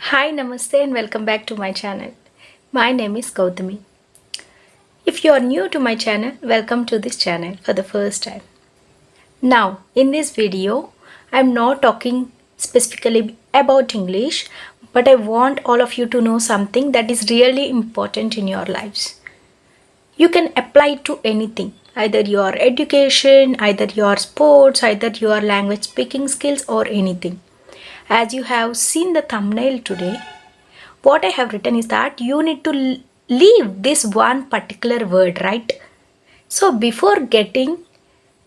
Hi, Namaste, and welcome back to my channel. My name is Gowthami. If you are new to my channel, welcome to this channel for the first time. Now, in this video, I am not talking specifically about English, but I want all of you to know something that is really important in your lives. You can apply it to anything, either your education, either your sports, either your language speaking skills, or anything. As you have seen the thumbnail today, what I have written is that you need to leave this one particular word, right? So before getting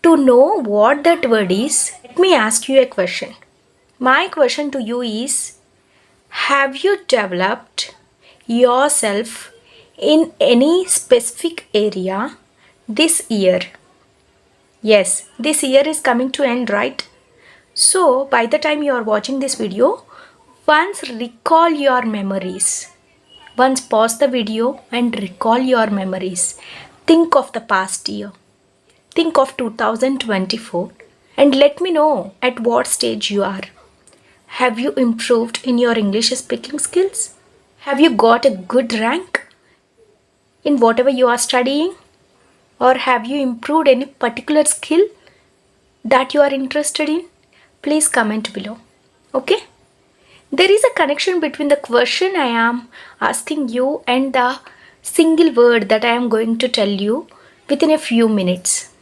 to know what that word is, let me ask you a question. My question to you is, have you developed yourself in any specific area this year? Yes, this year is coming to end, right? So by the time you are watching this video, once recall your memories. Once pause the video and recall your memories. Think of the past year. Think of 2024 and let me know at what stage you are. Have you improved in your English speaking skills? Have you got a good rank in whatever you are studying? Or have you improved any particular skill that you are interested in? Please comment below. Okay? There is a connection between the question I am asking you and the single word that I am going to tell you within a few minutes.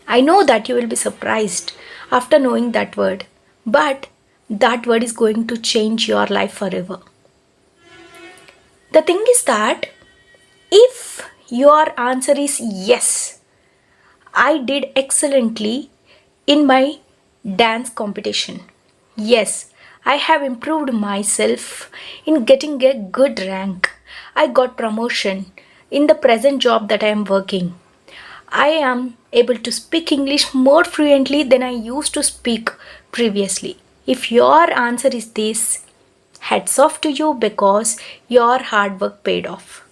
I know that you will be surprised after knowing that word, but that word is going to change your life forever. The thing is that if your answer is yes, I did excellently in my dance competition. Yes, I have improved myself in getting a good rank. I got promotion in the present job that I am working. I am able to speak English more fluently than I used to speak previously. If your answer is this, hats off to you because your hard work paid off.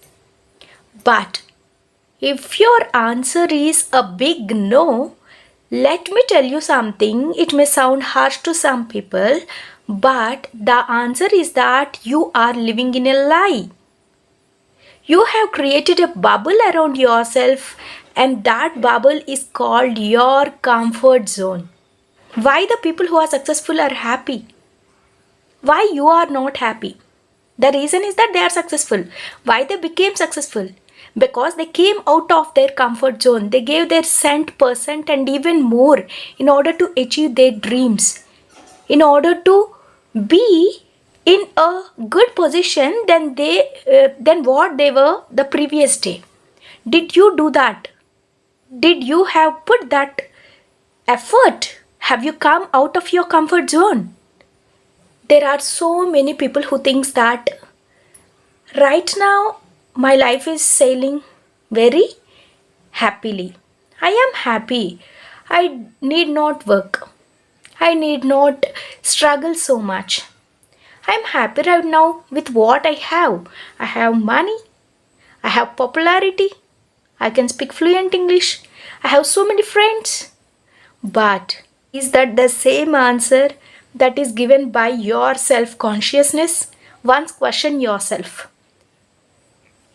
But if your answer is a big no, let me tell you something. It may sound harsh to some people, but the answer is that you are living in a lie. You have created a bubble around yourself, and that bubble is called your comfort zone. Why the people who are successful are happy? Why you are not happy? The reason is that they are successful. Why they became successful? Because they came out of their comfort zone. They gave their 100% and even more in order to achieve their dreams, in order to be in a good position than what they were the previous day. Did you do that? Did you have put that effort? Have you come out of your comfort zone? There are so many people who thinks that right now my life is sailing very happily. I am happy. I need not work. I need not struggle so much. I am happy right now with what I have. I have money. I have popularity. I can speak fluent English. I have so many friends. But is that the same answer that is given by your self-consciousness? Once question yourself.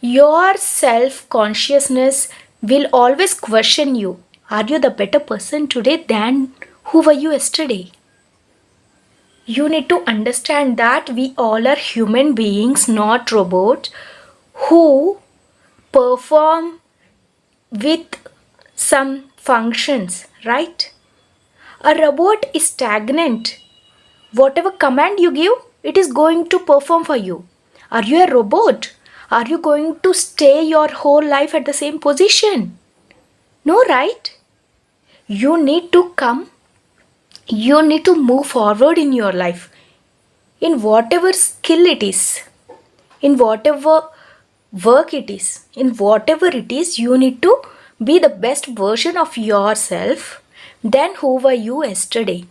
Your self-consciousness will always question you. Are you the better person today than who were you yesterday? You need to understand that we all are human beings, not robots, who perform with some functions, right? A robot is stagnant. Whatever command you give, it is going to perform for you. Are you a robot? Are you going to stay your whole life at the same position? No, right? You need to move forward in your life. In whatever skill it is, in whatever work it is, in whatever it is, you need to be the best version of yourself than who were you yesterday.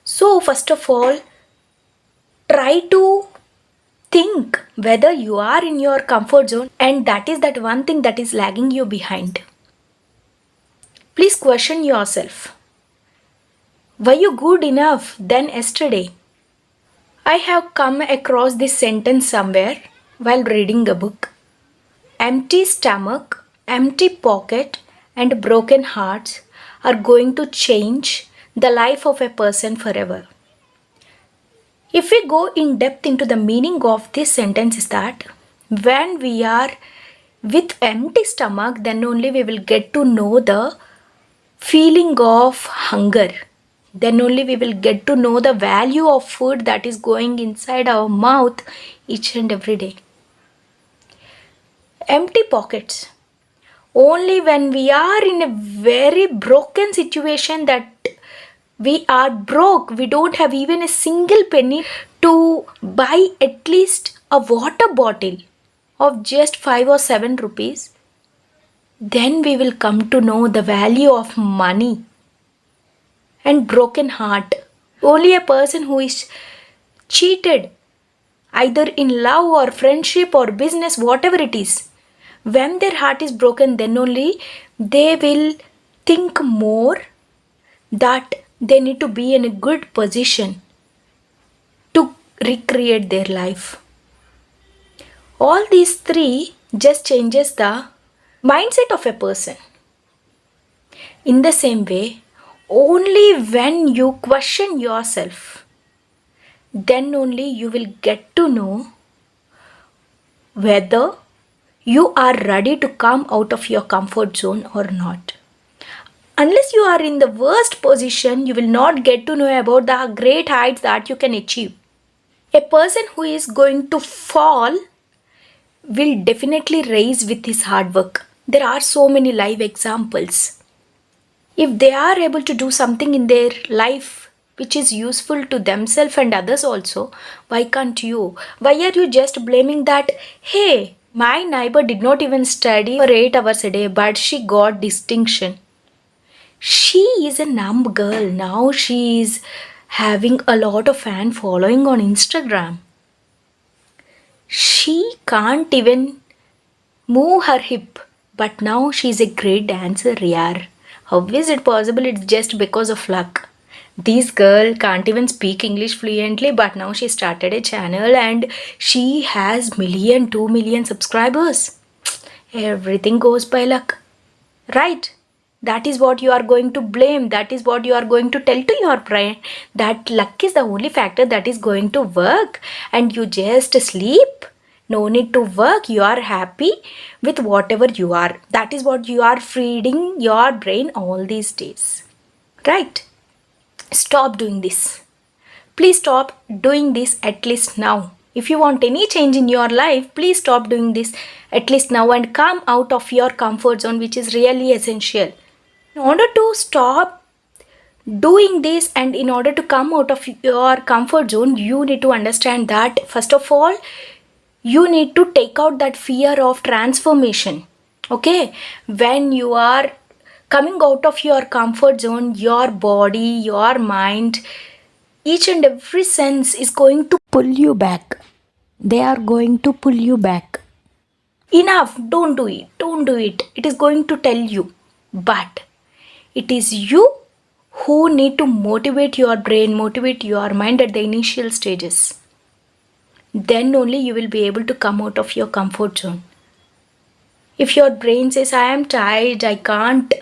So, first of all, try to think whether you are in your comfort zone, and that is that one thing that is lagging you behind. Please question yourself. Were you good enough than yesterday? I have come across this sentence somewhere while reading a book. Empty stomach, empty pocket, and broken hearts are going to change the life of a person forever. If we go in depth into the meaning of this sentence, is that when we are with empty stomach, then only we will get to know the feeling of hunger. Then only we will get to know the value of food that is going inside our mouth each and every day. Empty pockets. Only when we are in a very broken situation, that we are broke, we don't have even a single penny to buy at least a water bottle of just 5 or 7 rupees, then we will come to know the value of money. And broken heart. Only a person who is cheated, either in love or friendship or business, whatever it is, when their heart is broken, then only they will think more that they need to be in a good position to recreate their life. All these three just changes the mindset of a person. In the same way, only when you question yourself, then only you will get to know whether you are ready to come out of your comfort zone or not. Unless you are in the worst position, you will not get to know about the great heights that you can achieve. A person who is going to fall will definitely rise with his hard work. There are so many live examples. If they are able to do something in their life which is useful to themselves and others also, why can't you? Why are you just blaming that, hey, my neighbor did not even study for 8 hours a day, but she got distinction. She is a numb girl. Now she is having a lot of fan following on Instagram. She can't even move her hip, but now she is a great dancer, yaar. How is it possible? It's just because of luck. This girl can't even speak English fluently, but now she started a channel and she has 2 million subscribers. Everything goes by luck, right? That is what you are going to blame. That is what you are going to tell to your brain. That luck is the only factor that is going to work, and you just sleep. No need to work. You are happy with whatever you are. That is what you are feeding your brain all these days, right? Stop doing this. Please stop doing this at least now. If you want any change in your life, please stop doing this at least now and come out of your comfort zone, which is really essential. In order to stop doing this and in order to come out of your comfort zone, you need to understand that first of all, you need to take out that fear of transformation. Okay? When you are coming out of your comfort zone, your body, your mind, each and every sense is going to pull you back. They are going to pull you back. Enough, don't do it, don't do it. It is going to tell you. But it is you who need to motivate your brain, motivate your mind at the initial stages. Then only you will be able to come out of your comfort zone. If your brain says, I am tired, I can't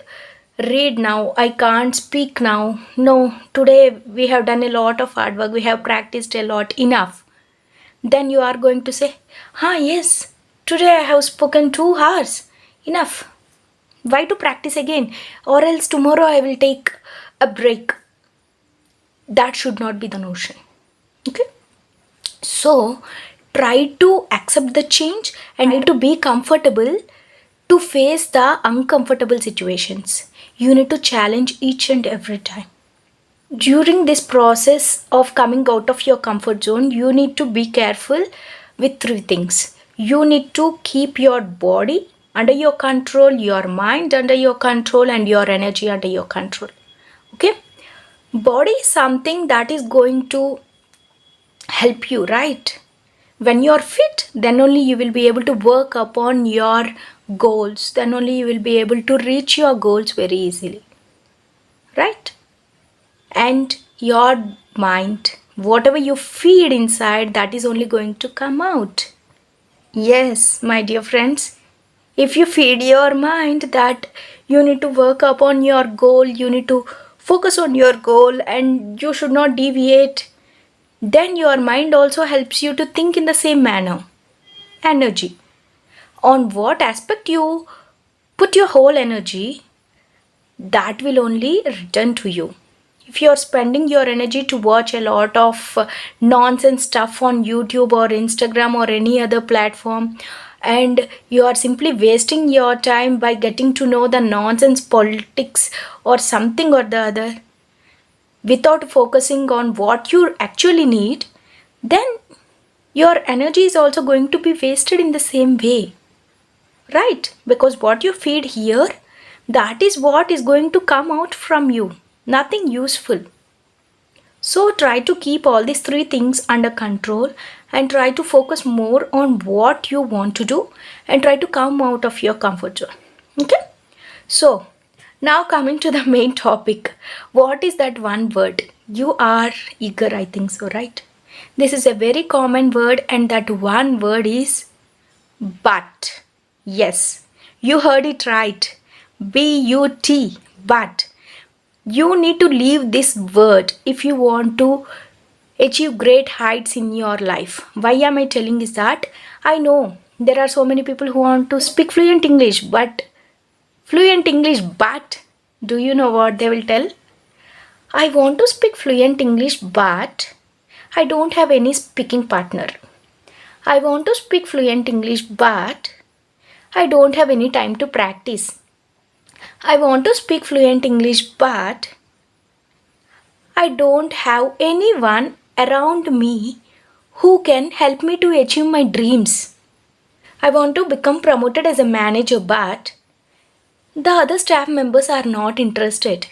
read now, I can't speak now. No, today we have done a lot of hard work, we have practiced a lot, enough. Then you are going to say, yes, today I have spoken 2 hours, enough. Why to practice again? Or else tomorrow I will take a break. That should not be the notion. Okay? So, try to accept the change and need to be comfortable to face the uncomfortable situations. You need to challenge each and every time. During this process of coming out of your comfort zone, you need to be careful with 3 things. You need to keep your body under your control, your mind under your control, and your energy under your control. Okay? Body is something that is going to help you, right? When you are fit, then only you will be able to work upon your goals. Then only you will be able to reach your goals very easily, right? And your mind, Whatever you feed inside, that is only going to come out. Yes, my dear friends, if you feed your mind that you need to work upon your goal, you need to focus on your goal and you should not deviate, then your mind also helps you to think in the same manner. Energy. On what aspect you put your whole energy, that will only return to you. If you're spending your energy to watch a lot of nonsense stuff on YouTube or Instagram or any other platform, and you are simply wasting your time by getting to know the nonsense politics or something or the other without focusing on what you actually need, then your energy is also going to be wasted in the same way. Right? Because what you feed here, that is what is going to come out from you. Nothing useful. So try to keep all these three things under control and try to focus more on what you want to do and try to come out of your comfort zone. Okay? So now coming to the main topic. What is that one word? You are eager, I think so, right? This is a very common word and that one word is but. Yes, you heard it right. B-U-T, but. You need to leave this word if you want to achieve great heights in your life. Why am I telling is that? I know there are so many people who want to speak fluent English, but do you know what they will tell? I want to speak fluent English, but I don't have any speaking partner. I want to speak fluent English, but I don't have any time to practice. I want to speak fluent English, but I don't have anyone around me who can help me to achieve my dreams. I want to become promoted as a manager, but the other staff members are not interested.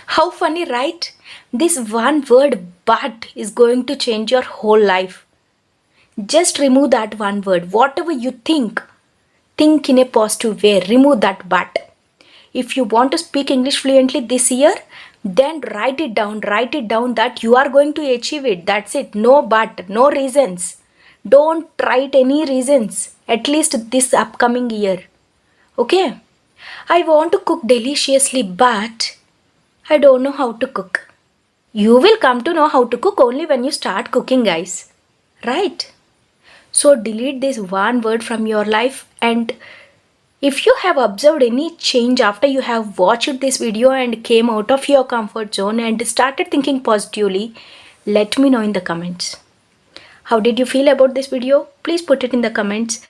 How funny, right? This one word, but, is going to change your whole life. Just remove that one word. Whatever you think in a positive way. Remove that but. If you want to speak English fluently this year, then write it down that you are going to achieve it. That's it. No but, no reasons. Don't write any reasons, at least this upcoming year. Okay? I want to cook deliciously, but I don't know how to cook. You will come to know how to cook only when you start cooking, guys. Right? So delete this one word from your life, and if you have observed any change after you have watched this video and came out of your comfort zone and started thinking positively, let me know in the comments. How did you feel about this video? Please put it in the comments.